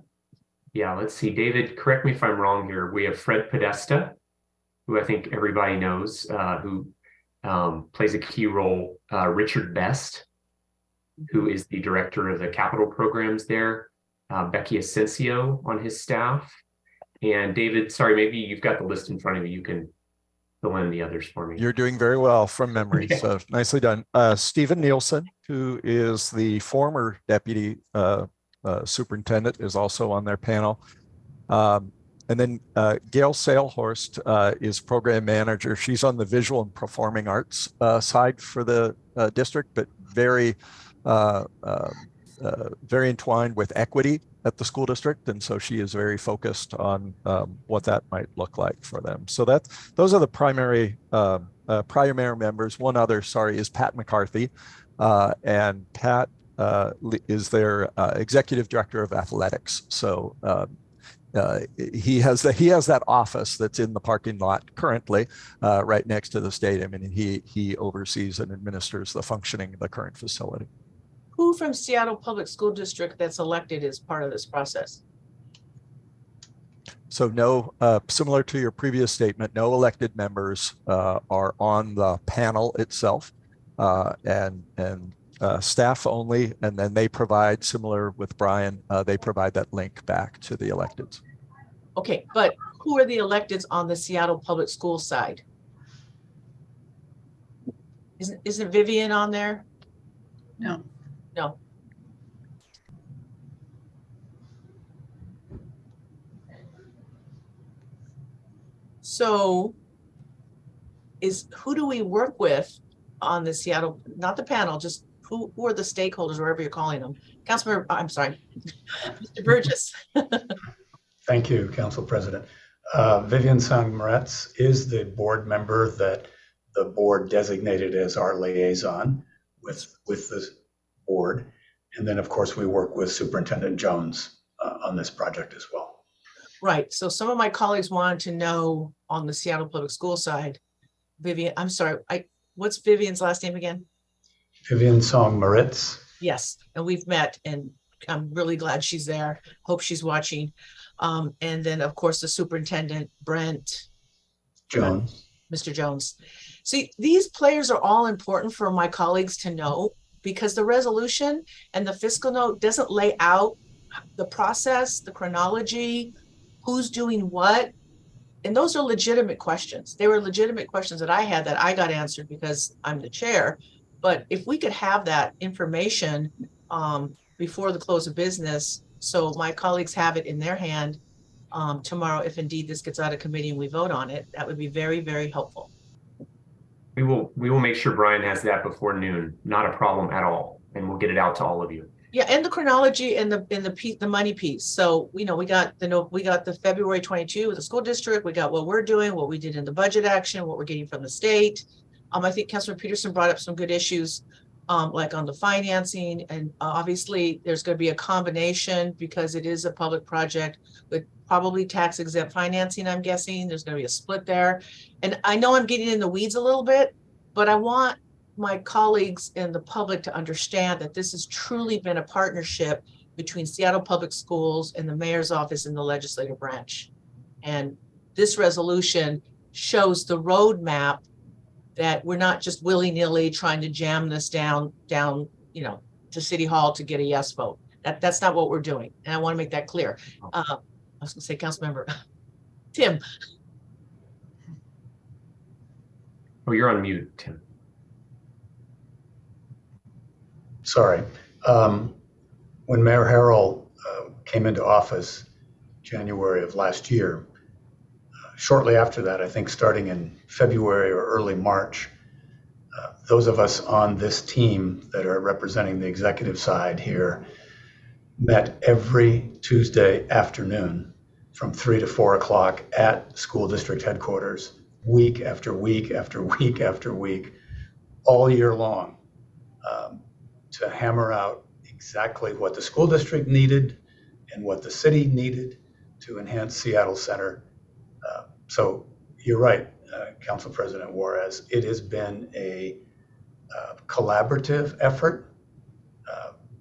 Yeah, let's see. David, correct me if I'm wrong here. We have Fred Podesta, who I think everybody knows, who plays a key role. Richard Best, who is the director of the capital programs there. Becky Asensio on his staff. And David, sorry, maybe you've got the list in front of you. You can fill in the others for me. You're doing very well from memory, so nicely done. Stephen Nielsen, who is the former deputy superintendent, is also on their panel. And then Gail Salehorst is program manager. She's on the visual and performing arts side for the district, but very entwined with equity at the school district, and so she is very focused on what that might look like for them. So those are the primary members. One other, sorry, is Pat McCarthy, and Pat is their executive director of athletics. So he has that office that's in the parking lot currently, right next to the stadium, and he oversees and administers the functioning of the current facility. Who from Seattle Public School District that's elected is part of this process? So no, similar to your previous statement, no elected members are on the panel itself, and staff only, and then they provide, similar with Brian, they provide that link back to the electeds. Okay, but who are the electeds on the Seattle Public School side? Isn't Vivian on there? No. No. So who do we work with on the Seattle, not the panel, just who are the stakeholders, wherever you're calling them? Councilmember, I'm sorry, Mr. Burgess. Thank you, Council President. Vivian Sang-Moretz is the board member that the board designated as our liaison with the board. And then, of course, we work with Superintendent Jones on this project as well. Right. So some of my colleagues wanted to know on the Seattle Public School side, Vivian, I'm sorry, what's Vivian's last name again? Vivian Sang-Moretz. Yes, and we've met, and I'm really glad she's there. Hope she's watching. And then, of course, the superintendent, Brent Jones. Mr. Jones. See, these players are all important for my colleagues to know, because the resolution and the fiscal note doesn't lay out the process, the chronology, who's doing what. And those are legitimate questions. They were legitimate questions that I had that I got answered because I'm the chair. But if we could have that information before the close of business, so my colleagues have it in their hand tomorrow, if indeed this gets out of committee and we vote on it, that would be very, very helpful. We will make sure Brian has that before noon. Not a problem at all, and we'll get it out to all of you. Yeah, and the chronology and the money piece. So we got the February 22 with the school district. We got what we're doing, what we did in the budget action, what we're getting from the state. I think Councilor Peterson brought up some good issues, like on the financing, and obviously there's going to be a combination because it is a public project with probably tax exempt financing. I'm guessing there's going to be a split there, and I know I'm getting in the weeds a little bit, but I want my colleagues and the public to understand that this has truly been a partnership between Seattle Public Schools and the mayor's office and the legislative branch. And this resolution shows the roadmap that we're not just willy-nilly trying to jam this down, to City Hall to get a yes vote. That's not what we're doing. And I want to make that clear. I was gonna say, Councilmember Tim. Oh, you're on mute, Tim. Sorry. When Mayor Harrell came into office January of last year, shortly after that, I think starting in February or early March, those of us on this team that are representing the executive side here met every Tuesday afternoon from 3 to 4 o'clock at school district headquarters, week after week after week after week, all year long, to hammer out exactly what the school district needed and what the city needed to enhance Seattle Center. So you're right, Council President Juarez, it has been a collaborative effort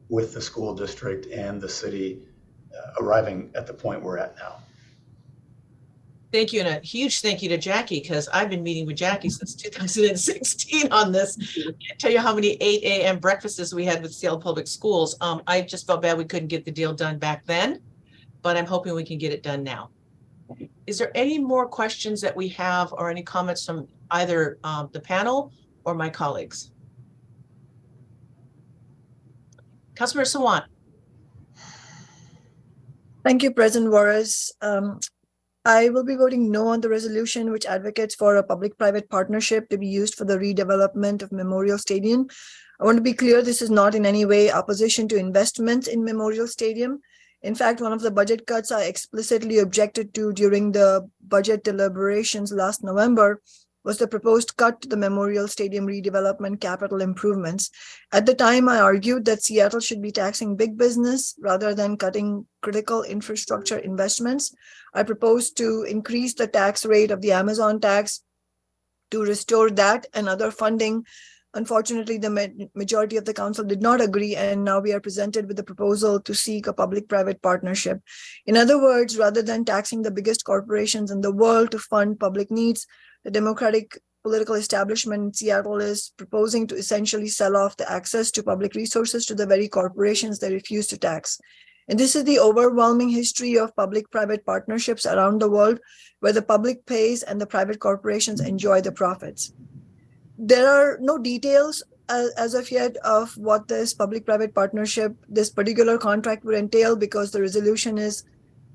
with the school district and the city arriving at the point we're at now. Thank you, and a huge thank you to Jackie, because I've been meeting with Jackie since 2016 on this. I can't tell you how many 8 a.m. breakfasts we had with Seattle Public Schools. I just felt bad we couldn't get the deal done back then, but I'm hoping we can get it done now. Is there any more questions that we have or any comments from either the panel or my colleagues? Councilmember Sawant. Thank you, President Juarez. I will be voting no on the resolution which advocates for a public-private partnership to be used for the redevelopment of Memorial Stadium. I want to be clear, this is not in any way opposition to investments in Memorial Stadium. In fact, one of the budget cuts I explicitly objected to during the budget deliberations last November was the proposed cut to the Memorial Stadium redevelopment capital improvements. At the time, I argued that Seattle should be taxing big business rather than cutting critical infrastructure investments. I proposed to increase the tax rate of the Amazon tax to restore that and other funding. Unfortunately, the majority of the council did not agree, and now we are presented with a proposal to seek a public-private partnership. In other words, rather than taxing the biggest corporations in the world to fund public needs, the Democratic political establishment in Seattle is proposing to essentially sell off the access to public resources to the very corporations they refuse to tax. And this is the overwhelming history of public-private partnerships around the world, where the public pays and the private corporations enjoy the profits. There are no details as of yet of what this public-private partnership, this particular contract would entail, because the resolution is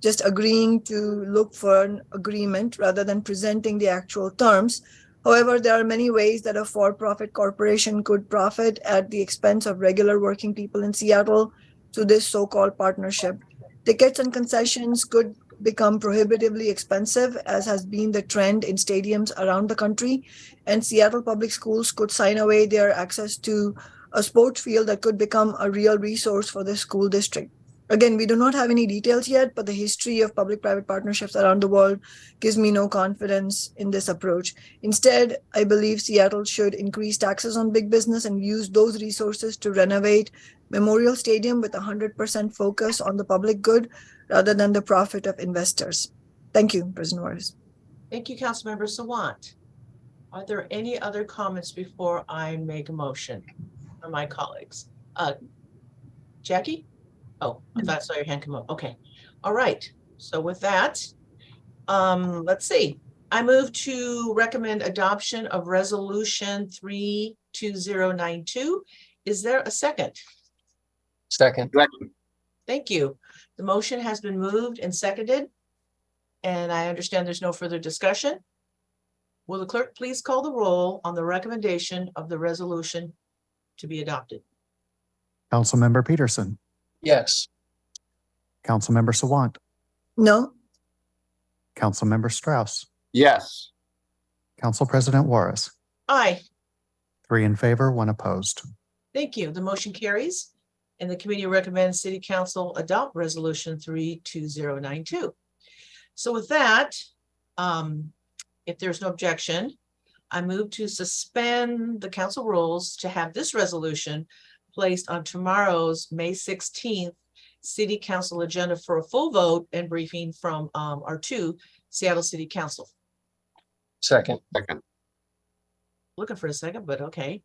just agreeing to look for an agreement rather than presenting the actual terms. However, there are many ways that a for-profit corporation could profit at the expense of regular working people in Seattle through this so-called partnership. Tickets and concessions could become prohibitively expensive, as has been the trend in stadiums around the country, and Seattle public schools could sign away their access to a sports field that could become a real resource for the school district. Again, we do not have any details yet, but the history of public-private partnerships around the world gives me no confidence in this approach. Instead, I believe Seattle should increase taxes on big business and use those resources to renovate Memorial Stadium with 100% focus on the public good rather than the profit of investors. Thank you, President Juarez. Thank you, Councilmember Sawant. Are there any other comments before I make a motion from my colleagues? Jackie? Oh, I thought I saw your hand come up. Okay. All right. So with that, let's see. I move to recommend adoption of resolution 32092. Is there a second? Second. Thank you. The motion has been moved and seconded, and I understand there's no further discussion. Will the clerk please call the roll on the recommendation of the resolution to be adopted? Councilmember Peterson, Yes. Councilmember Sawant, No? Councilmember Strauss, Yes. Council President Juarez. Aye. 3 in favor, 1 opposed. Thank you. The motion carries, and the committee recommends City Council adopt resolution 32092. So with that, if there's no objection, I move to suspend the council rules to have this resolution placed on tomorrow's May 16th City Council agenda for a full vote and briefing from our 2 Seattle City Council. Second. Looking for a second, but okay.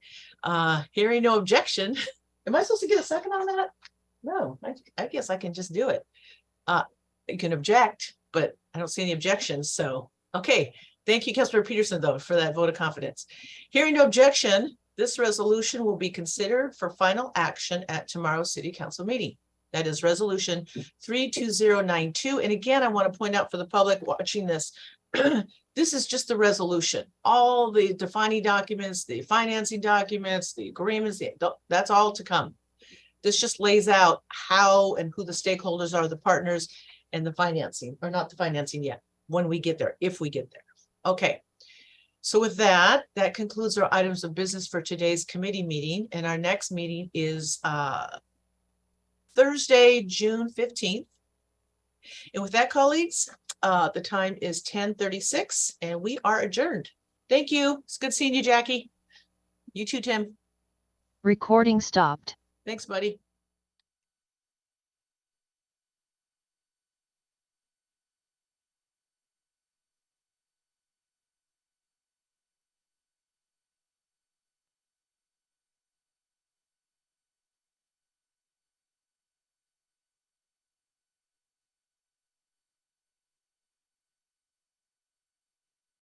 Hearing no objection. Am I supposed to get a second on that? No, I guess I can just do it. You can object, but I don't see any objections. So, okay. Thank you, Councilmember Peterson, though, for that vote of confidence. Hearing no objection, this resolution will be considered for final action at tomorrow's City Council meeting. That is resolution 32092. And again, I want to point out for the public watching this, this is just the resolution. All the defining documents, the financing documents, the agreements, that's all to come. This just lays out how and who the stakeholders are, the partners, and the financing, or not the financing yet, when we get there, if we get there. Okay. So with that, that concludes our items of business for today's committee meeting. And our next meeting is Thursday, June 15th. And with that, colleagues, the time is 10:36 and we are adjourned. Thank you. It's good seeing you, Jackie. You too, Tim. Recording stopped. Thanks, buddy.